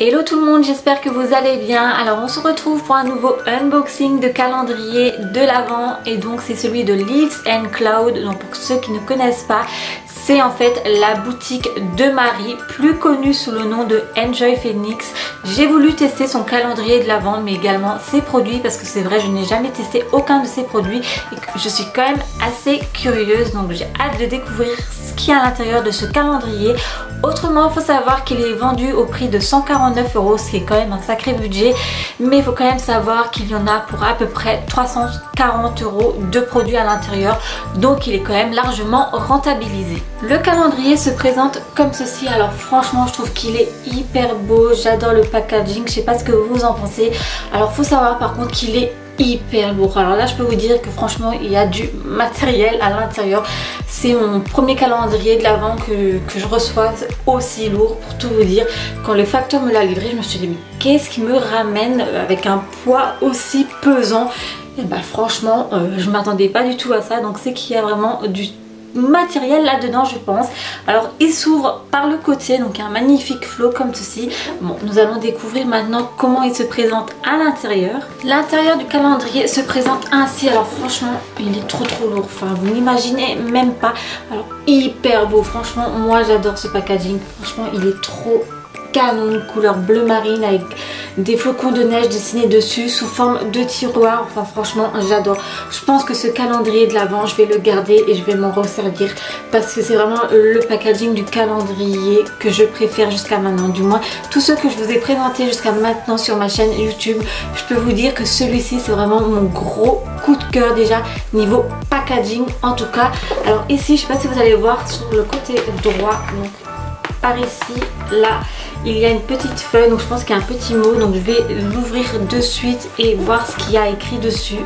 Hello tout le monde, j'espère que vous allez bien. Alors on se retrouve pour un nouveau unboxing de calendrier de l'Avent et donc c'est celui de Leaves and Cloud. Donc pour ceux qui ne connaissent pas, c'est en fait la boutique de Marie, plus connue sous le nom de Enjoy Phoenix. J'ai voulu tester son calendrier de l'Avent mais également ses produits parce que c'est vrai, je n'ai jamais testé aucun de ses produits et que je suis quand même assez curieuse, donc j'ai hâte de découvrir ce qu'il y a à l'intérieur de ce calendrier. Autrement, il faut savoir qu'il est vendu au prix de 149 €, ce qui est quand même un sacré budget, mais il faut quand même savoir qu'il y en a pour à peu près 340 € de produits à l'intérieur, donc il est quand même largement rentabilisé. Le calendrier se présente comme ceci. Alors franchement, je trouve qu'il est hyper beau, j'adore le packaging, je sais pas ce que vous en pensez. Alors faut savoir par contre qu'il est hyper lourd. Alors là je peux vous dire que franchement il y a du matériel à l'intérieur. C'est mon premier calendrier de l'Avent que je reçois aussi lourd, pour tout vous dire. Quand le facteur me l'a livré, je me suis dit mais qu'est-ce qui me ramène avec un poids aussi pesant? Et bah franchement je m'attendais pas du tout à ça, donc c'est qu'il y a vraiment du matériel là dedans, je pense. Alors il s'ouvre par le côté, donc un magnifique flot comme ceci. Bon, nous allons découvrir maintenant comment il se présente à l'intérieur. L'intérieur du calendrier se présente ainsi. Alors franchement il est trop lourd, enfin vous n'imaginez même pas. Alors hyper beau, franchement moi j'adore ce packaging, franchement il est trop canon, couleur bleu marine avec des flocons de neige dessinés dessus sous forme de tiroir. Enfin franchement j'adore. Je pense que ce calendrier de l'Avent je vais le garder et je vais m'en resservir parce que c'est vraiment le packaging du calendrier que je préfère jusqu'à maintenant. Du moins tous ceux que je vous ai présentés jusqu'à maintenant sur ma chaîne YouTube, je peux vous dire que celui-ci c'est vraiment mon gros coup de cœur déjà niveau packaging en tout cas. Alors ici je sais pas si vous allez voir sur le côté droit, donc par ici, là, il y a une petite feuille, donc je pense qu'il y a un petit mot, donc je vais l'ouvrir de suite et voir ce qu'il y a écrit dessus.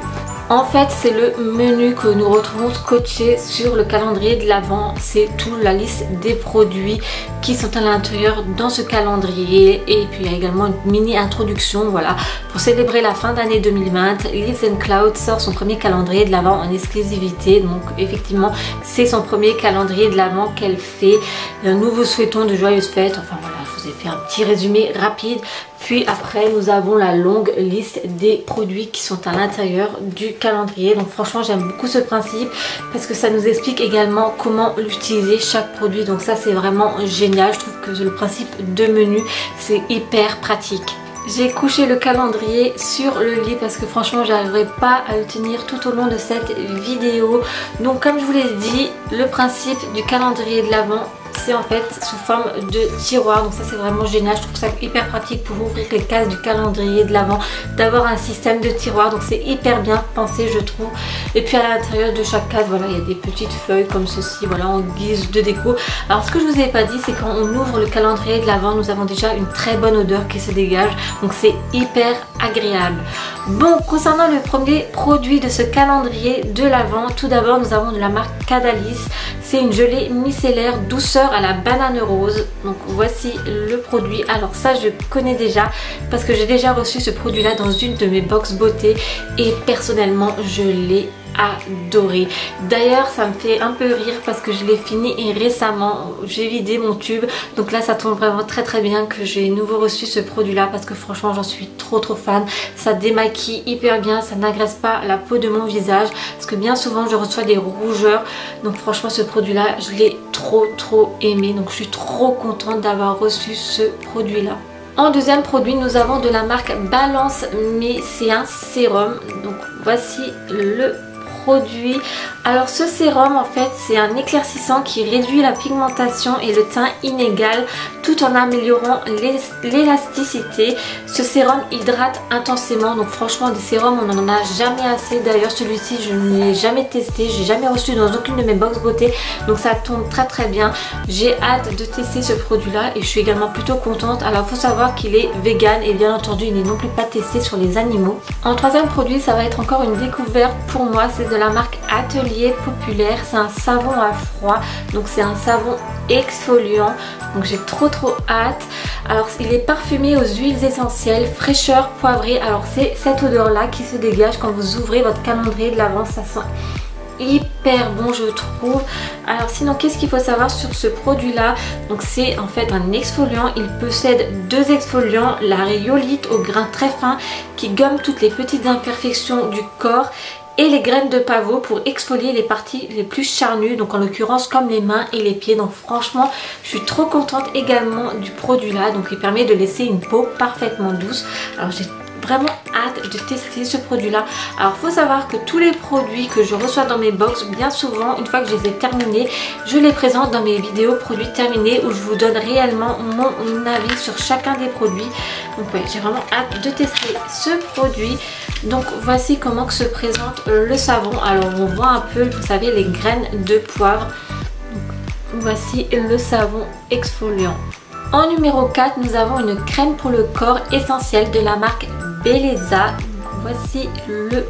En fait, c'est le menu que nous retrouvons scotché sur le calendrier de l'Avent. C'est toute la liste des produits qui sont à l'intérieur dans ce calendrier. Et puis il y a également une mini introduction, voilà. Pour célébrer la fin d'année 2020, Leaves and Cloud sort son premier calendrier de l'Avent en exclusivité. Donc effectivement, c'est son premier calendrier de l'Avent qu'elle fait. Nous vous souhaitons de joyeuses fêtes. Enfin voilà, je vous ai fait un petit résumé rapide. Puis après nous avons la longue liste des produits qui sont à l'intérieur du calendrier. Donc franchement j'aime beaucoup ce principe parce que ça nous explique également comment l'utiliser chaque produit. Donc ça c'est vraiment génial. Je trouve que le principe de menu c'est hyper pratique. J'ai couché le calendrier sur le lit parce que franchement j'arriverai pas à le tenir tout au long de cette vidéo. Donc comme je vous l'ai dit, le principe du calendrier de l'Avent c'est en fait sous forme de tiroir, donc ça c'est vraiment génial. Je trouve ça hyper pratique pour ouvrir les cases du calendrier de l'Avent, d'avoir un système de tiroir, donc c'est hyper bien pensé je trouve. Et puis à l'intérieur de chaque case, voilà, il y a des petites feuilles comme ceci, voilà, en guise de déco. Alors ce que je vous ai pas dit, c'est quand on ouvre le calendrier de l'Avent, nous avons déjà une très bonne odeur qui se dégage, donc c'est hyper agréable. Bon, concernant le premier produit de ce calendrier de l'Avent, tout d'abord nous avons de la marque Cadalis. C'est une gelée micellaire douceur à la banane rose. Donc voici le produit. Alors ça je connais déjà parce que j'ai déjà reçu ce produit là dans une de mes box beauté et personnellement je l'ai adoré. D'ailleurs ça me fait un peu rire parce que je l'ai fini et récemment j'ai vidé mon tube, donc là ça tombe vraiment très bien que j'ai nouveau reçu ce produit là parce que franchement j'en suis trop fan. Ça démaquille hyper bien, ça n'agresse pas la peau de mon visage parce que bien souvent je reçois des rougeurs, donc franchement ce produit là je l'ai trop aimé, donc je suis trop contente d'avoir reçu ce produit là. En deuxième produit, nous avons de la marque Balance, mais c'est un sérum. Donc voici le produit. Alors ce sérum en fait c'est un éclaircissant qui réduit la pigmentation et le teint inégal tout en améliorant l'élasticité. Ce sérum hydrate intensément, donc franchement des sérums on n'en a jamais assez. D'ailleurs celui-ci je ne l'ai jamais testé, j'ai jamais reçu dans aucune de mes box beauté, donc ça tombe très bien. J'ai hâte de tester ce produit là et je suis également plutôt contente. Alors il faut savoir qu'il est vegan et bien entendu il n'est non plus pas testé sur les animaux. En troisième produit, ça va être encore une découverte pour moi, c'est de la marque Atelier Populaire. C'est un savon à froid, donc c'est un savon exfoliant, donc j'ai trop hâte. Alors il est parfumé aux huiles essentielles, fraîcheur poivrée. Alors c'est cette odeur là qui se dégage quand vous ouvrez votre calendrier de l'Avent, ça sent hyper bon je trouve. Alors sinon qu'est-ce qu'il faut savoir sur ce produit là? Donc c'est en fait un exfoliant, il possède 2 exfoliants, la rhyolite au grain très fin qui gomme toutes les petites imperfections du corps et les graines de pavot pour exfolier les parties les plus charnues, donc en l'occurrence comme les mains et les pieds. Donc franchement je suis trop contente également du produit là, donc il permet de laisser une peau parfaitement douce. Alors j'ai vraiment hâte de tester ce produit là. Alors faut savoir que tous les produits que je reçois dans mes box, bien souvent une fois que je les ai terminés, je les présente dans mes vidéos produits terminés où je vous donne réellement mon avis sur chacun des produits. Donc ouais, j'ai vraiment hâte de tester ce produit. Donc voici comment que se présente le savon. Alors on voit un peu, vous savez, les graines de poivre. Donc, voici le savon exfoliant. En numéro 4, nous avons une crème pour le corps essentielle de la marque Belleza. Voici le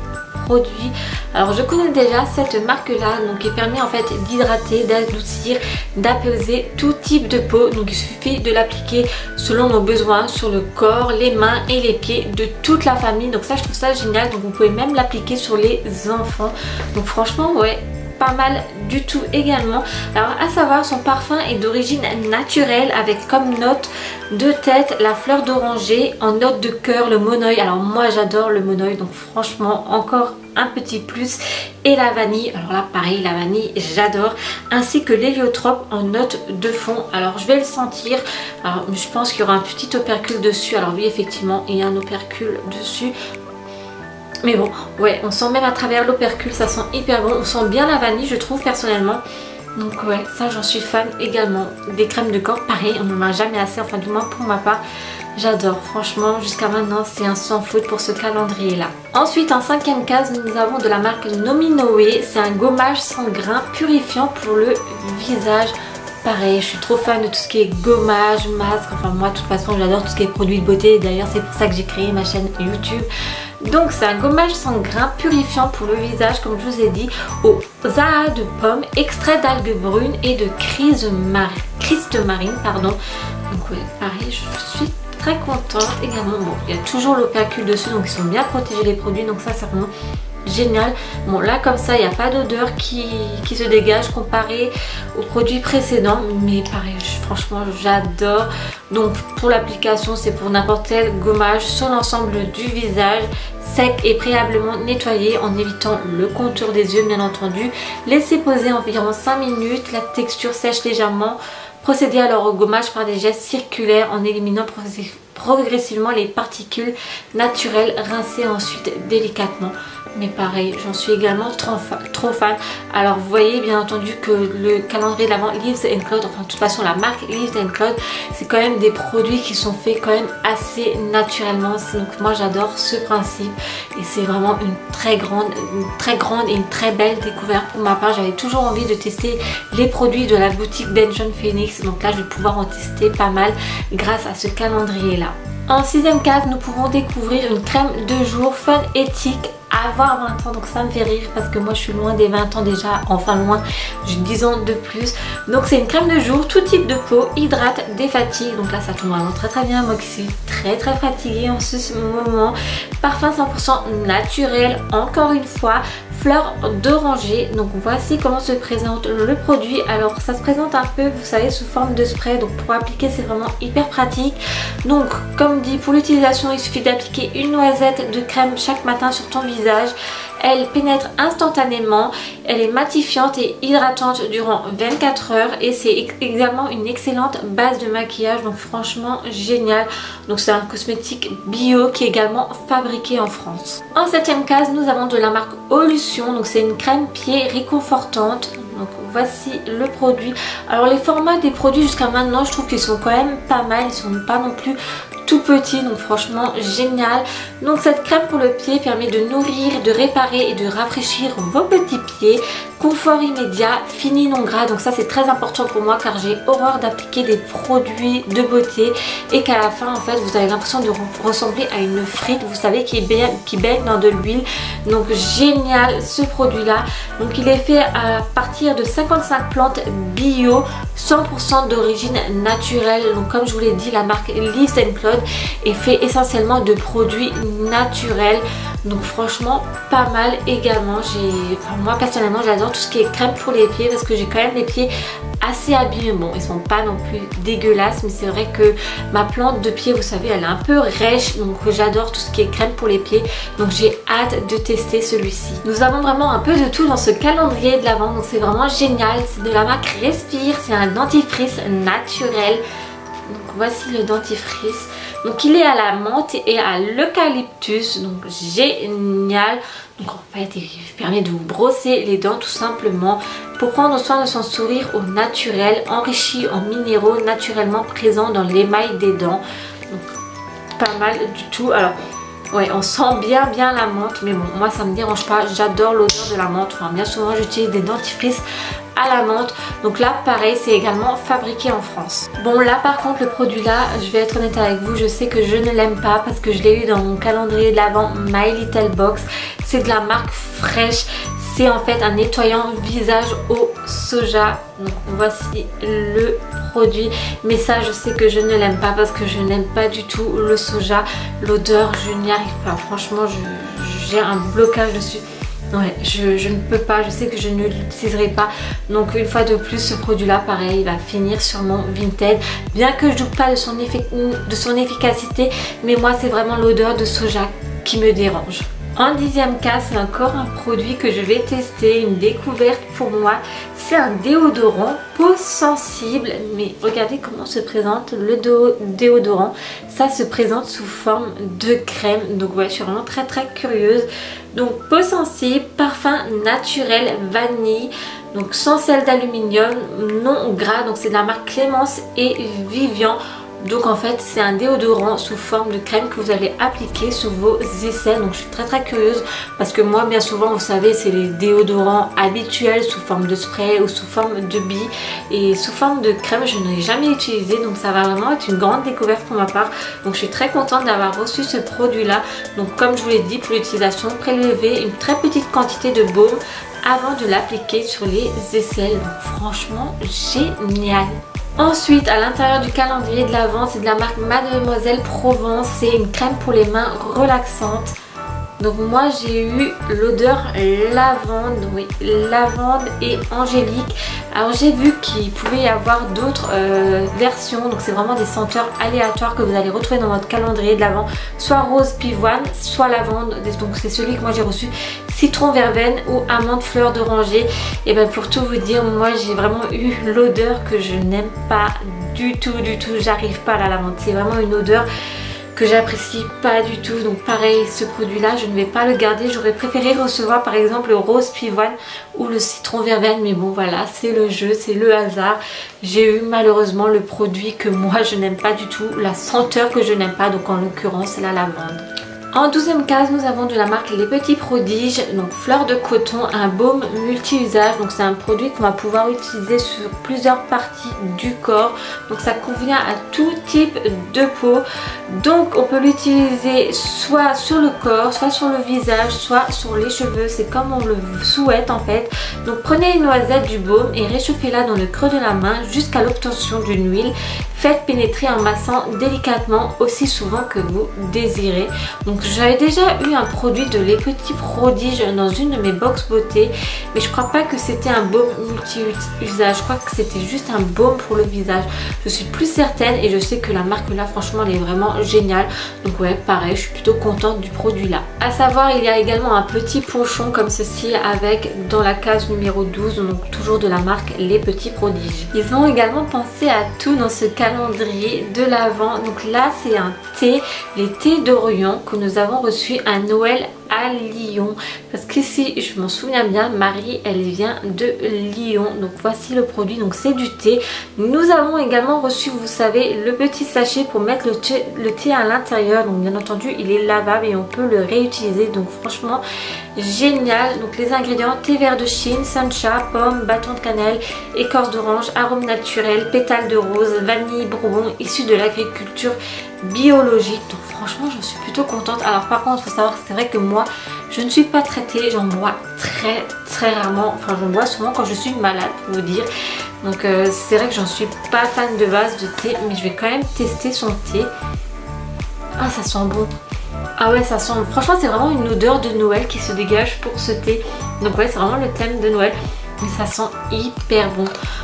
produit. Alors je connais déjà cette marque là, donc qui permet en fait d'hydrater, d'adoucir, d'apaiser tout type de peau. Donc il suffit de l'appliquer selon nos besoins sur le corps, les mains et les pieds de toute la famille. Donc ça je trouve ça génial. Donc vous pouvez même l'appliquer sur les enfants. Donc franchement ouais, pas mal du tout également. Alors à savoir, son parfum est d'origine naturelle avec comme note de tête la fleur d'oranger, en note de cœur le monoeil. Alors moi j'adore le monoeil, donc franchement encore un petit plus, et la vanille. Alors là pareil, la vanille j'adore, ainsi que l'héliotrope en note de fond. Alors je vais le sentir. Alors je pense qu'il y aura un petit opercule dessus. Alors oui effectivement il y a un opercule dessus. Mais bon, ouais, on sent même à travers l'opercule, ça sent hyper bon. On sent bien la vanille, je trouve personnellement. Donc ouais, ça j'en suis fan également. Des crèmes de corps, pareil, on n'en a jamais assez, enfin du moins pour ma part. J'adore, franchement, jusqu'à maintenant, c'est un sans faute pour ce calendrier-là. Ensuite, en 5e case, nous avons de la marque Nominoé. C'est un gommage sans grain purifiant pour le visage. Pareil, je suis trop fan de tout ce qui est gommage, masque. Enfin moi, de toute façon, j'adore tout ce qui est produits de beauté. D'ailleurs, c'est pour ça que j'ai créé ma chaîne YouTube. Donc c'est un gommage sans grain purifiant pour le visage, comme je vous ai dit, aux aas de pommes, extrait d'algues brunes et de cristaux marine, pardon. Donc ouais, pareil, je suis très contente également. Bon, il y a toujours l'opercule dessus, donc ils sont bien protégés les produits, donc ça c'est vraiment génial. Bon là comme ça il n'y a pas d'odeur qui se dégage comparé aux produits précédents, mais pareil franchement j'adore. Donc pour l'application c'est pour n'importe quel gommage sur l'ensemble du visage, sec et préalablement nettoyé en évitant le contour des yeux bien entendu. Laissez poser environ 5 minutes, la texture sèche légèrement. Procédez alors au gommage par des gestes circulaires en éliminant progressivement les particules naturelles, rincez ensuite délicatement. Mais pareil, j'en suis également trop fan. Alors vous voyez bien entendu que le calendrier de l'Avent Leaves & Cloud, enfin de toute façon la marque Leaves & Cloud, c'est quand même des produits qui sont faits quand même assez naturellement. Donc moi j'adore ce principe et c'est vraiment une très grande et une très belle découverte pour ma part. J'avais toujours envie de tester les produits de la boutique d'Enjoy Phoenix, donc là je vais pouvoir en tester pas mal grâce à ce calendrier là. En 6e case, nous pouvons découvrir une crème de jour fun éthique à avoir 20 ans, donc ça me fait rire parce que moi je suis loin des 20 ans déjà, enfin loin, j'ai 10 ans de plus. Donc c'est une crème de jour, tout type de peau, hydrate, défatigue, donc là ça tombe vraiment très bien, moi qui suis très fatiguée en ce moment. Parfum 100% naturel, encore une fois, fleur d'oranger. Donc voici comment se présente le produit. Alors ça se présente un peu, vous savez, sous forme de spray, donc pour appliquer c'est vraiment hyper pratique. Donc comme dit, pour l'utilisation il suffit d'appliquer une noisette de crème chaque matin sur ton visage. Elle pénètre instantanément, elle est matifiante et hydratante durant 24 heures et c'est également une excellente base de maquillage, donc franchement génial. Donc c'est un cosmétique bio qui est également fabriqué en France. En 7e case, nous avons de la marque Olution, donc c'est une crème pied réconfortante. Donc voici le produit. Alors les formats des produits jusqu'à maintenant, je trouve qu'ils sont quand même pas mal, ils sont pas non plus tout petit, donc franchement génial. Donc cette crème pour le pied permet de nourrir, de réparer et de rafraîchir vos petits pieds. Confort immédiat, fini non gras, donc ça c'est très important pour moi car j'ai horreur d'appliquer des produits de beauté et qu'à la fin en fait vous avez l'impression de ressembler à une frite, vous savez, qui baigne dans de l'huile. Donc génial ce produit là. Donc il est fait à partir de 55 plantes bio, 100% d'origine naturelle. Donc comme je vous l'ai dit, la marque Leaves & Cloud est fait essentiellement de produits naturels. Donc franchement pas mal également. Moi personnellement j'adore tout ce qui est crème pour les pieds parce que j'ai quand même les pieds assez abîmés. Bon, ils sont pas non plus dégueulasses, mais c'est vrai que ma plante de pied, vous savez, elle est un peu rêche, donc j'adore tout ce qui est crème pour les pieds. Donc j'ai hâte de tester celui-ci. Nous avons vraiment un peu de tout dans ce calendrier de l'Avent, donc c'est vraiment génial. C'est de la marque Respire, c'est un dentifrice naturel. Donc voici le dentifrice. Donc il est à la menthe et à l'eucalyptus, donc génial. Donc en fait il permet de vous brosser les dents tout simplement pour prendre soin de son sourire au naturel, enrichi en minéraux naturellement présents dans l'émail des dents. Donc pas mal du tout. Alors ouais, on sent bien la menthe, mais bon, moi ça me dérange pas, j'adore l'odeur de la menthe. Enfin, bien souvent j'utilise des dentifrices à la menthe, donc là pareil, c'est également fabriqué en France. Bon, là par contre le produit là, je vais être honnête avec vous, je sais que je ne l'aime pas parce que je l'ai eu dans mon calendrier de l'Avent My Little Box. C'est de la marque Fresh. C'est en fait un nettoyant visage au soja. Donc voici le produit, mais ça je sais que je ne l'aime pas parce que je n'aime pas du tout le soja. L'odeur, je n'y arrive pas, franchement j'ai un blocage dessus. Ouais, je ne peux pas, je sais que je ne l'utiliserai pas. Donc une fois de plus, ce produit là pareil, il va finir sur mon Vinted. Bien que je doute pas de son efficacité, mais moi c'est vraiment l'odeur de soja qui me dérange. En 10e cas, c'est encore un produit que je vais tester, une découverte pour moi. C'est un déodorant peau sensible, mais regardez comment se présente le déodorant. Ça se présente sous forme de crème, donc ouais, je suis vraiment très curieuse. Donc peau sensible, parfum naturel vanille, donc sans sel d'aluminium, non gras, donc c'est de la marque Clémence et Vivian. Donc en fait c'est un déodorant sous forme de crème que vous allez appliquer sous vos aisselles. Donc je suis très curieuse parce que moi bien souvent vous savez c'est les déodorants habituels sous forme de spray ou sous forme de bille, et sous forme de crème je n'ai jamais utilisé, donc ça va vraiment être une grande découverte pour ma part. Donc je suis très contente d'avoir reçu ce produit là. Donc comme je vous l'ai dit, pour l'utilisation, prélever une très petite quantité de baume avant de l'appliquer sur les aisselles. Donc franchement génial. Ensuite, à l'intérieur du calendrier de l'Avent, c'est de la marque Mademoiselle Provence. C'est une crème pour les mains relaxante. Donc moi j'ai eu l'odeur lavande, oui, lavande et angélique. Alors j'ai vu qu'il pouvait y avoir d'autres versions, donc c'est vraiment des senteurs aléatoires que vous allez retrouver dans votre calendrier de l'Avent, soit rose pivoine, soit lavande. Donc c'est celui que moi j'ai reçu, citron verveine ou amande fleur d'oranger. Et bien pour tout vous dire, moi j'ai vraiment eu l'odeur que je n'aime pas du tout, j'arrive pas à la lavande. C'est vraiment une odeur que j'apprécie pas du tout. Donc pareil, ce produit là je ne vais pas le garder. J'aurais préféré recevoir par exemple le rose pivoine ou le citron verveine, mais bon voilà, c'est le jeu, c'est le hasard. J'ai eu malheureusement le produit que moi je n'aime pas du tout, la senteur que je n'aime pas, donc en l'occurrence la lavande. En 12e case, nous avons de la marque Les Petits Prodiges, donc fleur de coton, un baume multi-usage. Donc c'est un produit qu'on va pouvoir utiliser sur plusieurs parties du corps. Donc ça convient à tout type de peau. Donc on peut l'utiliser soit sur le corps, soit sur le visage, soit sur les cheveux. C'est comme on le souhaite en fait. Donc prenez une noisette du baume et réchauffez-la dans le creux de la main jusqu'à l'obtention d'une huile. Faites pénétrer en massant délicatement aussi souvent que vous désirez. Donc j'avais déjà eu un produit de Les Petits Prodiges dans une de mes box beauté, mais je crois pas que c'était un baume multi-usage, je crois que c'était juste un baume pour le visage. Je suis plus certaine et je sais que la marque là franchement elle est vraiment géniale. Donc ouais, pareil, je suis plutôt contente du produit là. À savoir, il y a également un petit pochon comme ceci avec dans la case numéro 12, donc toujours de la marque Les Petits Prodiges. Ils ont également pensé à tout dans ce calendrier de l'Avent. Donc là c'est un thé, les thés d'Orient que nous avons reçu à Noël à Lyon, parce qu'ici je m'en souviens bien, Marie elle vient de Lyon. Donc voici le produit, donc c'est du thé. Nous avons également reçu, vous savez, le petit sachet pour mettre le thé à l'intérieur. Donc bien entendu il est lavable et on peut le réutiliser, donc franchement génial. Donc les ingrédients: thé vert de Chine, sencha, pomme, bâton de cannelle, écorce d'orange, arôme naturel, pétales de rose, vanille, bourbon, issu de l'agriculture biologique. Donc franchement j'en suis plutôt contente. Alors par contre il faut savoir que c'est vrai que moi je ne suis pas traitée, j'en bois très rarement, enfin j'en bois souvent quand je suis malade pour vous dire. Donc c'est vrai que j'en suis pas fan de base de thé, mais je vais quand même tester son thé. Ah ça sent bon. Ah ouais, ça sent, franchement c'est vraiment une odeur de Noël qui se dégage pour ce thé. Donc ouais, c'est vraiment le thème de Noël. Mais ça sent hyper bon.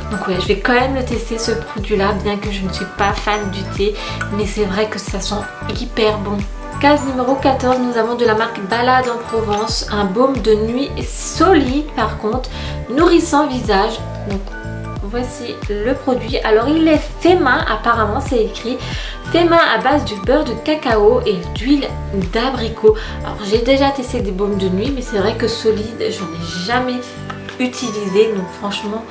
Donc ouais, je vais quand même le tester ce produit là, bien que je ne suis pas fan du thé. Mais c'est vrai que ça sent hyper bon. Case numéro 14, nous avons de la marque Balade en Provence, un baume de nuit solide par contre, nourrissant visage. Donc voici le produit. Alors il est fait main, apparemment c'est écrit. Fait main à base du beurre de cacao et d'huile d'abricot. Alors j'ai déjà testé des baumes de nuit, mais c'est vrai que solide, j'en ai jamais utilisé. Donc franchement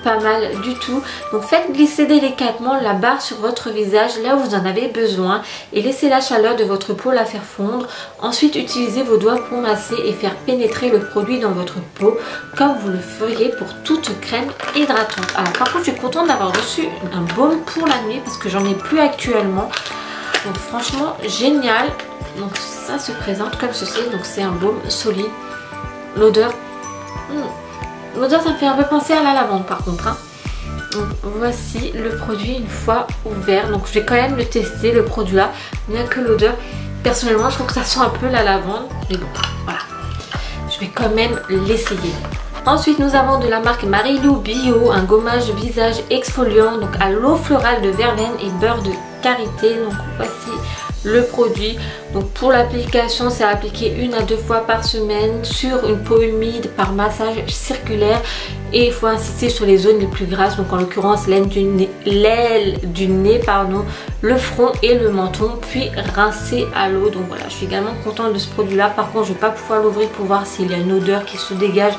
pas mal du tout. Donc faites glisser délicatement la barre sur votre visage là où vous en avez besoin et laissez la chaleur de votre peau la faire fondre. Ensuite utilisez vos doigts pour masser et faire pénétrer le produit dans votre peau comme vous le feriez pour toute crème hydratante. Alors par contre je suis contente d'avoir reçu un baume pour la nuit parce que j'en ai plus actuellement. Donc franchement génial. Donc ça se présente comme ceci. Donc c'est un baume solide. L'odeur... L'odeur ça me fait un peu penser à la lavande par contre. Hein. Donc voici le produit une fois ouvert. Donc je vais quand même le tester le produit là. Bien que l'odeur, personnellement je trouve que ça sent un peu la lavande. Mais bon voilà. Je vais quand même l'essayer. Ensuite nous avons de la marque Marilou Bio, un gommage visage exfoliant donc à l'eau florale de verveine et beurre de karité. Donc voici le produit. Donc pour l'application c'est appliqué 1 à 2 fois par semaine sur une peau humide par massage circulaire et il faut insister sur les zones les plus grasses, donc en l'occurrence l'aile du nez, pardon, le front et le menton, puis rincer à l'eau. Donc voilà, je suis également contente de ce produit là. Par contre je vais pas pouvoir l'ouvrir pour voir s'il y a une odeur qui se dégage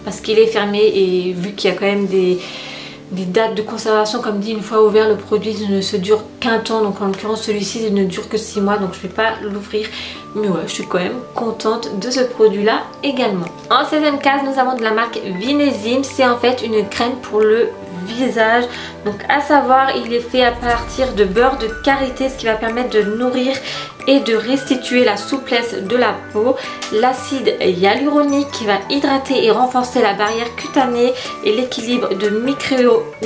parce qu'il est fermé et vu qu'il y a quand même des dates de conservation, comme dit, une fois ouvert le produit ne se dure qu'un temps, donc en l'occurrence celui-ci il ne dure que 6 mois, donc je ne vais pas l'ouvrir, mais ouais je suis quand même contente de ce produit là également. En 16e case nous avons de la marque Vinésime, c'est en fait une crème pour le visage, donc à savoir il est fait à partir de beurre de karité, ce qui va permettre de nourrir et de restituer la souplesse de la peau, l'acide hyaluronique qui va hydrater et renforcer la barrière cutanée et l'équilibre de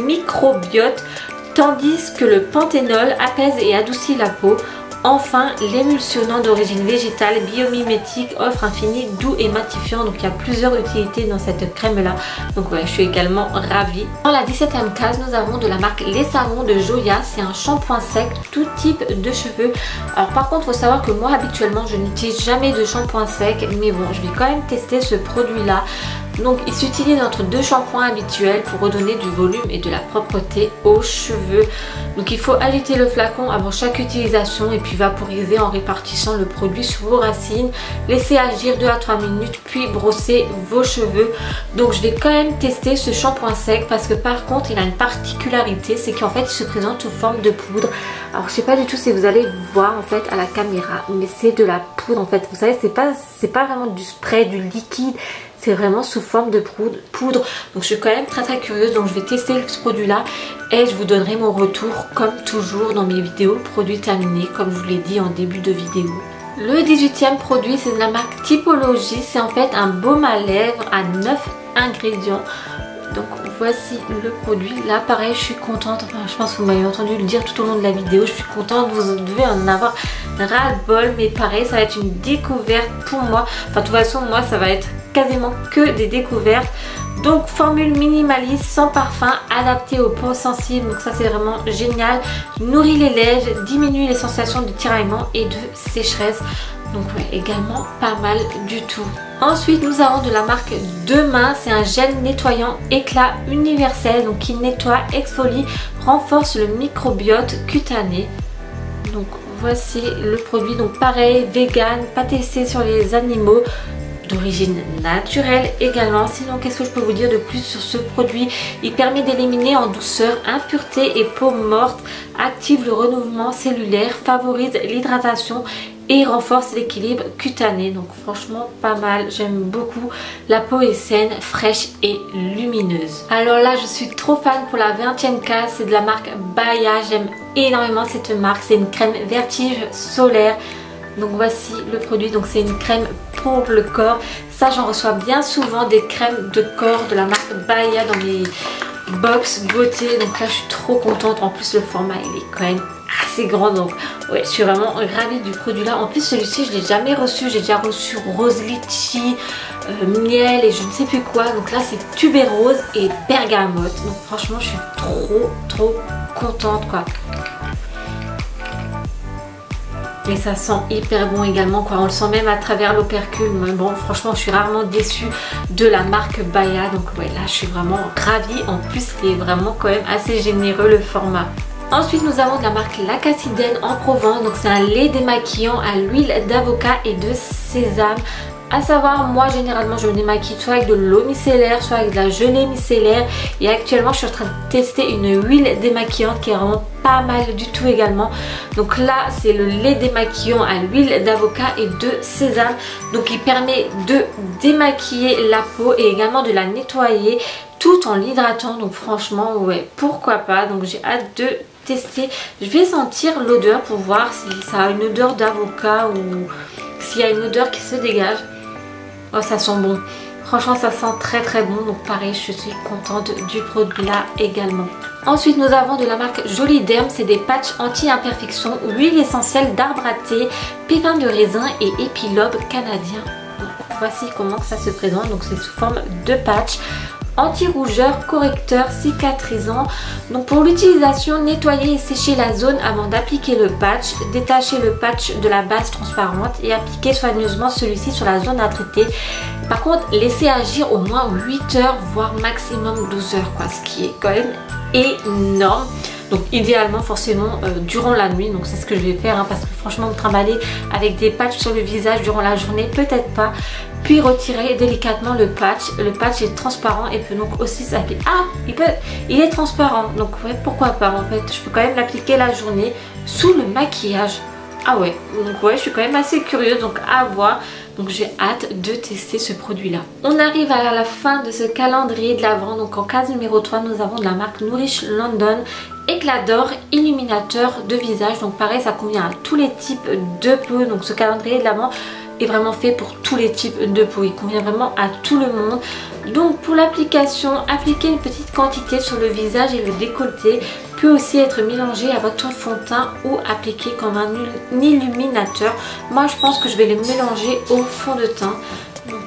microbiote, tandis que le panthénol apaise et adoucit la peau. Enfin, l'émulsionnant d'origine végétale biomimétique offre un fini doux et matifiant. Donc il y a plusieurs utilités dans cette crème là. Donc ouais, je suis également ravie. Dans la 17e case, nous avons de la marque Les Savons de Joya. C'est un shampoing sec, tout type de cheveux. Alors par contre, il faut savoir que moi habituellement, je n'utilise jamais de shampoing sec. Mais bon, je vais quand même tester ce produit là. Donc il s'utilise entre 2 shampoings habituels pour redonner du volume et de la propreté aux cheveux. Donc il faut agiter le flacon avant chaque utilisation et puis vaporiser en répartissant le produit sur vos racines. Laissez agir 2 à 3 minutes puis brosser vos cheveux. Donc je vais quand même tester ce shampoing sec parce que par contre il a une particularité, c'est qu'en fait il se présente sous forme de poudre. Alors je sais pas du tout si vous allez voir en fait à la caméra, mais c'est de la poudre en fait. Vous savez, c'est pas vraiment du spray, du liquide. C'est vraiment sous forme de poudre. Donc je suis quand même très curieuse. Donc je vais tester ce produit là et je vous donnerai mon retour comme toujours dans mes vidéos produits terminés, comme je vous l'ai dit en début de vidéo. Le 18e produit, c'est de la marque Typologie. C'est en fait un baume à lèvres à 9 ingrédients. Donc voici le produit. Là pareil, je suis contente. Enfin, je pense que vous m'avez entendu le dire tout au long de la vidéo. Je suis contente, vous devez en avoir ras-le-bol. Mais pareil, ça va être une découverte pour moi. Enfin de toute façon, moi ça va être quasiment que des découvertes. Donc formule minimaliste sans parfum, adaptée aux peaux sensibles. Donc ça c'est vraiment génial. Nourrit les lèvres, diminue les sensations de tiraillement et de sécheresse. Donc ouais, également pas mal du tout. Ensuite nous avons de la marque Demain, c'est un gel nettoyant éclat universel, donc qui nettoie, exfolie, renforce le microbiote cutané. Donc voici le produit, donc pareil, vegan, pas testé sur les animaux, d'origine naturelle également. Sinon qu'est-ce que je peux vous dire de plus sur ce produit? Il permet d'éliminer en douceur impuretés et peau morte, active le renouvellement cellulaire, favorise l'hydratation et renforce l'équilibre cutané. Donc franchement pas mal, j'aime beaucoup. La peau est saine, fraîche et lumineuse. Alors là je suis trop fan pour la 20e case, c'est de la marque Baya. J'aime énormément cette marque, c'est une crème vertige solaire. Donc voici le produit, donc c'est une crème pour le corps. Ça j'en reçois bien souvent des crèmes de corps de la marque Baya dans mes box beauté. Donc là je suis trop contente, en plus le format il est quand même assez grand, donc ouais, je suis vraiment ravie du produit là. En plus celui-ci je l'ai jamais reçu, j'ai déjà reçu rose litchi, miel et je ne sais plus quoi, donc là c'est tubérose et bergamote, donc franchement je suis trop contente quoi. Et ça sent hyper bon également quoi, on le sent même à travers l'opercule. Mais bon, franchement je suis rarement déçue de la marque Baya, donc ouais là je suis vraiment ravie. En plus il est vraiment quand même assez généreux le format. Ensuite nous avons de la marque L'Acacidène en Provence, donc c'est un lait démaquillant à l'huile d'avocat et de sésame. À savoir, moi généralement je me démaquille soit avec de l'eau micellaire, soit avec de la gelée micellaire. Et actuellement je suis en train de tester une huile démaquillante qui est vraiment pas mal du tout également. Donc là c'est le lait démaquillant à l'huile d'avocat et de sésame. Donc il permet de démaquiller la peau et également de la nettoyer tout en l'hydratant. Donc franchement ouais, pourquoi pas. Donc j'ai hâte de tester. Je vais sentir l'odeur pour voir si ça a une odeur d'avocat ou s'il y a une odeur qui se dégage. Oh ça sent bon, franchement ça sent très bon, donc pareil je suis contente du produit là également. Ensuite nous avons de la marque Jolie Derme, c'est des patchs anti-imperfection, huile essentielle d'arbre à thé, pépins de raisin et épilobe canadien. Donc, voici comment ça se présente, donc c'est sous forme de patch. Anti-rougeur, correcteur, cicatrisant. Donc pour l'utilisation, nettoyer et sécher la zone avant d'appliquer le patch. Détacher le patch de la base transparente et appliquer soigneusement celui-ci sur la zone à traiter. Par contre, laisser agir au moins 8 heures, voire maximum 12 heures, quoi, ce qui est quand même énorme. Donc idéalement forcément durant la nuit, donc c'est ce que je vais faire hein, parce que franchement me trimballer avec des patchs sur le visage durant la journée, peut-être pas. Puis retirer délicatement le patch est transparent et peut donc aussi s'appliquer. Ah, il est transparent, donc ouais, pourquoi pas en fait, je peux quand même l'appliquer la journée sous le maquillage. Ah ouais, donc ouais, je suis quand même assez curieuse, donc à voir. Donc j'ai hâte de tester ce produit là. On arrive à la fin de ce calendrier de l'Avent. Donc en case numéro 3 nous avons de la marque Nourish London Éclat d'or illuminateur de visage. Donc pareil ça convient à tous les types de peau. Donc ce calendrier de l'Avent est vraiment fait pour tous les types de peau. Il convient vraiment à tout le monde. Donc pour l'application, appliquez une petite quantité sur le visage et le décolleté. Peut aussi être mélangé à votre fond de teint ou appliqué comme un illuminateur. Moi je pense que je vais le mélanger au fond de teint. Donc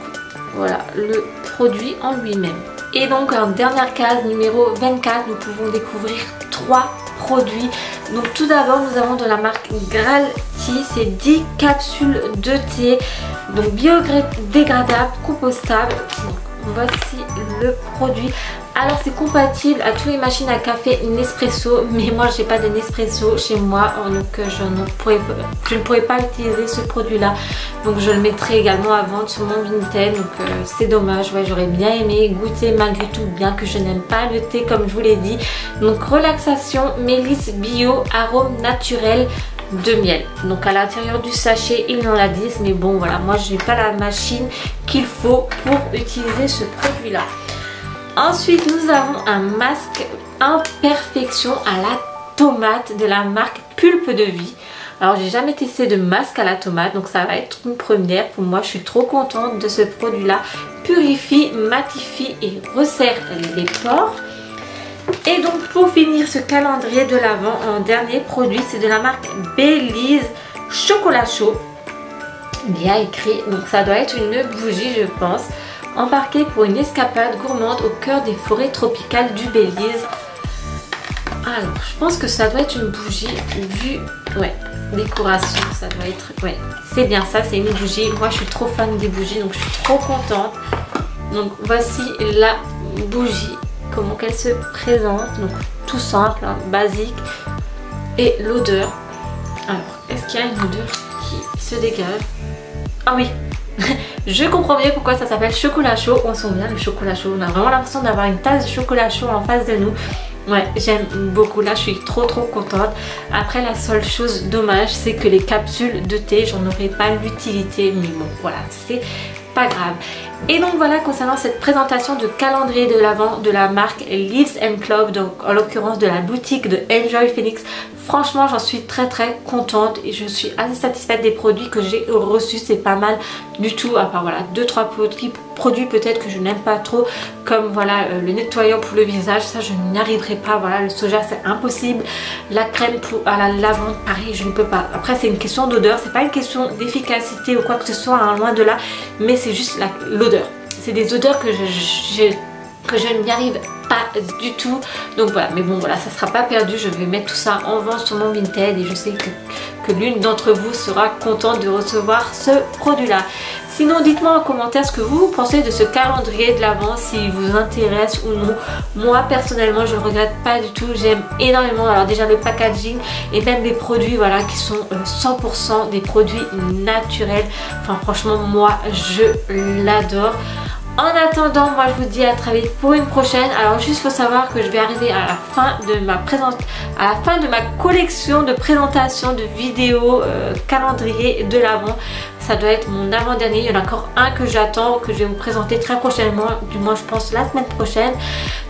voilà le produit en lui-même. Et donc en dernière case numéro 24 nous pouvons découvrir 3 produits. Donc tout d'abord nous avons de la marque Graal Tea, c'est 10 capsules de thé, donc biodégradable, compostable. Donc, voici le produit. Alors c'est compatible à toutes les machines à café Nespresso, mais moi j'ai pas de Nespresso chez moi, donc je ne pourrais pas utiliser ce produit là. Donc je le mettrai également à vendre sur mon Vinted, donc c'est dommage. Ouais, j'aurais bien aimé goûter malgré tout, bien que je n'aime pas le thé comme je vous l'ai dit. Donc relaxation, mélisse bio, arôme naturel de miel. Donc à l'intérieur du sachet il y en a 10, mais bon voilà, moi je n'ai pas la machine qu'il faut pour utiliser ce produit là. Ensuite nous avons un masque imperfection à la tomate de la marque Pulpe de Vie. Alors j'ai jamais testé de masque à la tomate, donc ça va être une première pour moi. Je suis trop contente de ce produit là. Purifie, matifie et resserre les pores. Et donc pour finir ce calendrier de l'Avent, en dernier produit, c'est de la marque Belize Chocolat Chaud. Il y a écrit, donc ça doit être une bougie je pense. Embarqué pour une escapade gourmande au cœur des forêts tropicales du Belize. Alors je pense que ça doit être une bougie vue, ouais, décoration, ça doit être, ouais, c'est bien ça, c'est une bougie. Moi je suis trop fan des bougies, donc je suis trop contente. Donc voici la bougie, comment qu'elle se présente. Donc tout simple, hein, basique. Et l'odeur, alors est-ce qu'il y a une odeur qui se dégage? Ah oui. Je comprends bien pourquoi ça s'appelle chocolat chaud. On sent bien le chocolat chaud. On a vraiment l'impression d'avoir une tasse de chocolat chaud en face de nous. Ouais, j'aime beaucoup. Là, je suis trop contente. Après, la seule chose dommage, c'est que les capsules de thé, j'en aurais pas l'utilité. Mais bon, voilà, c'est pas grave. Et donc voilà concernant cette présentation de calendrier de l'Avent de la marque Leaves & Cloud, donc en l'occurrence de la boutique de Enjoy Phoenix. franchement j'en suis très contente et je suis assez satisfaite des produits que j'ai reçus. C'est pas mal du tout, à part voilà 2-3 produits peut-être que je n'aime pas trop, comme voilà le nettoyant pour le visage, ça je n'y arriverai pas. Voilà, le soja c'est impossible. La crème à la lavande, pareil, je ne peux pas. Après c'est une question d'odeur, c'est pas une question d'efficacité ou quoi que ce soit, hein, loin de là, mais c'est juste l'odeur. C'est des odeurs que je n'y arrive pas du tout. Donc voilà, mais bon voilà, ça sera pas perdu. Je vais mettre tout ça en vente sur mon Vinted et je sais que l'une d'entre vous sera contente de recevoir ce produit là. Sinon dites-moi en commentaire ce que vous pensez de ce calendrier de l'Avent, s'il vous intéresse ou non. Moi personnellement je ne regrette pas du tout, j'aime énormément. Alors déjà le packaging et même les produits voilà qui sont 100% des produits naturels. Enfin franchement moi je l'adore. En attendant, moi je vous dis à très vite pour une prochaine. Alors juste faut savoir que je vais arriver à la fin de ma collection de présentation de vidéos calendrier de l'Avent. Ça doit être mon avant-dernier. Il y en a encore un que j'attends, que je vais vous présenter très prochainement, du moins je pense la semaine prochaine.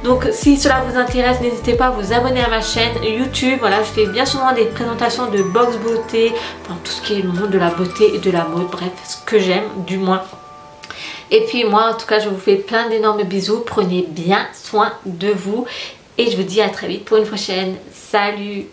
Donc si cela vous intéresse, n'hésitez pas à vous abonner à ma chaîne YouTube. Voilà, je fais bien souvent des présentations de box beauté, enfin tout ce qui est le monde de la beauté et de la mode, bref, ce que j'aime du moins. Et puis moi en tout cas je vous fais plein d'énormes bisous, prenez bien soin de vous et je vous dis à très vite pour une prochaine. Salut!